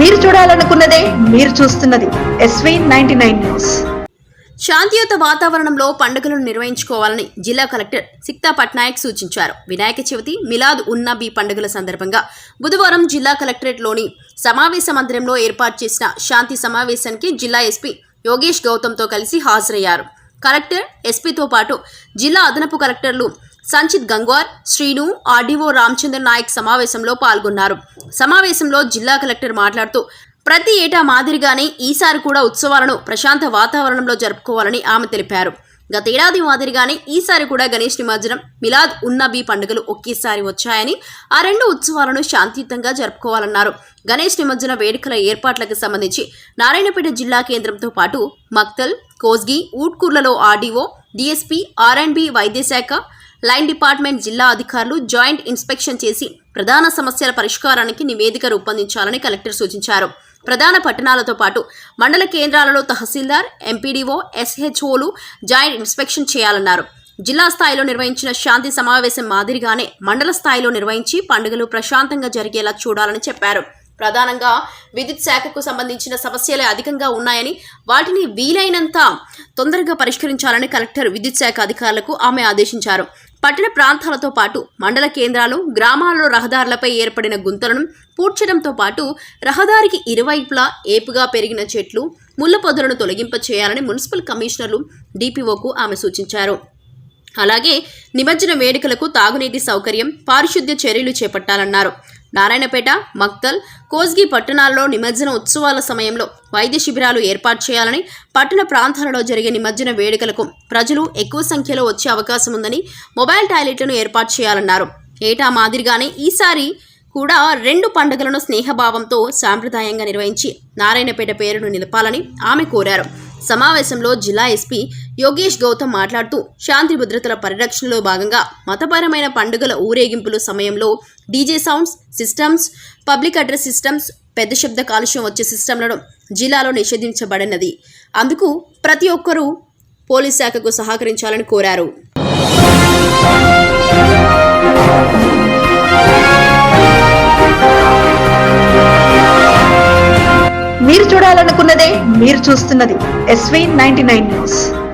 మీరు చూడాలనుకున్నదే మీరు చూస్తున్నది SV99 న్యూస్. శాంతియుత వాతావరణంలో పండుగలను నిర్వహించుకోవాలని జిల్లా కలెక్టర్ సిక్తా పట్నాయక్ సూచించారు. వినాయక చవితి, మిలాద్ ఉన్ నబీ పండుగల సందర్భంగా బుధవారం జిల్లా కలెక్టరేట్లోని సమావేశ మందిరంలో ఏర్పాటు చేసిన శాంతి సమావేశానికి జిల్లా ఎస్పీ యోగేష్ గౌతమ్తో కలిసి హాజరయ్యారు. కలెక్టర్, ఎస్పీతో పాటు జిల్లా అదనపు కలెక్టర్లు సంచిత్ గంగ్వార్, శ్రీను, ఆర్డీఓ రామచంద్ర నాయక్ సమావేశంలో పాల్గొన్నారు. సమావేశంలో జిల్లా కలెక్టర్ మాట్లాడుతూ ప్రతి ఏటా మాదిరిగానే ఈసారి కూడా ఉత్సవాలను ప్రశాంత వాతావరణంలో జరుపుకోవాలని ఆమె తెలిపారు. గతేడాది మాదిరిగానే ఈసారి కూడా గణేష్ నిమజ్జనం, మిలాద్ ఉన్ నబీ పండుగలు ఒకేసారి వచ్చాయని, ఆ రెండు ఉత్సవాలను శాంతియుతంగా జరుపుకోవాలన్నారు. గణేష్ నిమజ్జన వేడుకల ఏర్పాట్లకు సంబంధించి నారాయణపేట జిల్లా కేంద్రంతో పాటు మక్తల్, కోస్గి, ఊట్కూర్లలో ఆర్డీఓ, డీఎస్పీ, ఆర్ఎండ్బి, వైద్యశాఖ, లైన్ డిపార్ట్మెంట్ జిల్లా అధికారులు జాయింట్ ఇన్స్పెక్షన్ చేసి ప్రధాన సమస్యల పరిష్కారానికి నివేదిక రూపొందించాలని కలెక్టర్ సూచించారు. ప్రధాన పట్టణాలతో పాటు మండల కేంద్రాలలో తహసీల్దార్, ఎంపీడీఓ, ఎస్హెచ్ఓలు జాయింట్ ఇన్స్పెక్షన్ చేయాలన్నారు. జిల్లా స్థాయిలో నిర్వహించిన శాంతి సమావేశం మాదిరిగానే మండల స్థాయిలో నిర్వహించి పండుగలు ప్రశాంతంగా జరిగేలా చూడాలని చెప్పారు. ప్రధానంగా విద్యుత్ శాఖకు సంబంధించిన సమస్యలే అధికంగా ఉన్నాయని, వాటిని వీలైనంత తొందరగా పరిష్కరించాలని కలెక్టర్ విద్యుత్ శాఖ అధికారులకు ఆమె ఆదేశించారు. పట్టణ ప్రాంతాలతో పాటు మండల కేంద్రాలు, గ్రామాల్లో రహదారులపై ఏర్పడిన గుంతలను పూడ్చడంతో పాటు రహదారికి ఇరువైపులా ఏపుగా పెరిగిన చెట్లు, ముళ్ల పొదలను తొలగింప చేయాలని మున్సిపల్ కమిషనర్లు, డిపిఓకు ఆమె సూచించారు. అలాగే నిమజ్జన వేడుకలకు తాగునీటి సౌకర్యం, పారిశుద్ధ్య చర్యలు చేపట్టాలన్నారు. నారాయణపేట, మక్తల్, కోస్గి పట్టణాల్లో నిమజ్జన ఉత్సవాల సమయంలో వైద్య శిబిరాలు ఏర్పాటు చేయాలని, పట్టణ ప్రాంతాలలో జరిగే నిమజ్జన వేడుకలకు ప్రజలు ఎక్కువ సంఖ్యలో వచ్చే అవకాశం ఉందని మొబైల్ టాయిలెట్లను ఏర్పాటు చేయాలన్నారు. ఏటా మాదిరిగానే ఈసారి కూడా రెండు పండుగలను స్నేహభావంతో సాంప్రదాయంగా నిర్వహించి నారాయణపేట పేరును నిలపాలని ఆమె కోరారు. సమావేశంలో జిల్లా ఎస్పీ యోగేష్ గౌతమ్ మాట్లాడుతూ శాంతి భద్రతల పరిరక్షణలో భాగంగా మతపరమైన పండుగల ఊరేగింపుల సమయంలో DJ sounds systems, public address systems, పెద్ద శబ్ద కాలుష్యం వచ్చే సిస్టంలను జిల్లాలో నిషేధించబడినది. అందుకు ప్రతి ఒక్కరూ పోలీస్ శాఖకు సహకరించాలని కోరారు. మీరు చూడాలనుకున్నదే మీరు చూస్తున్నది SV99 న్యూస్.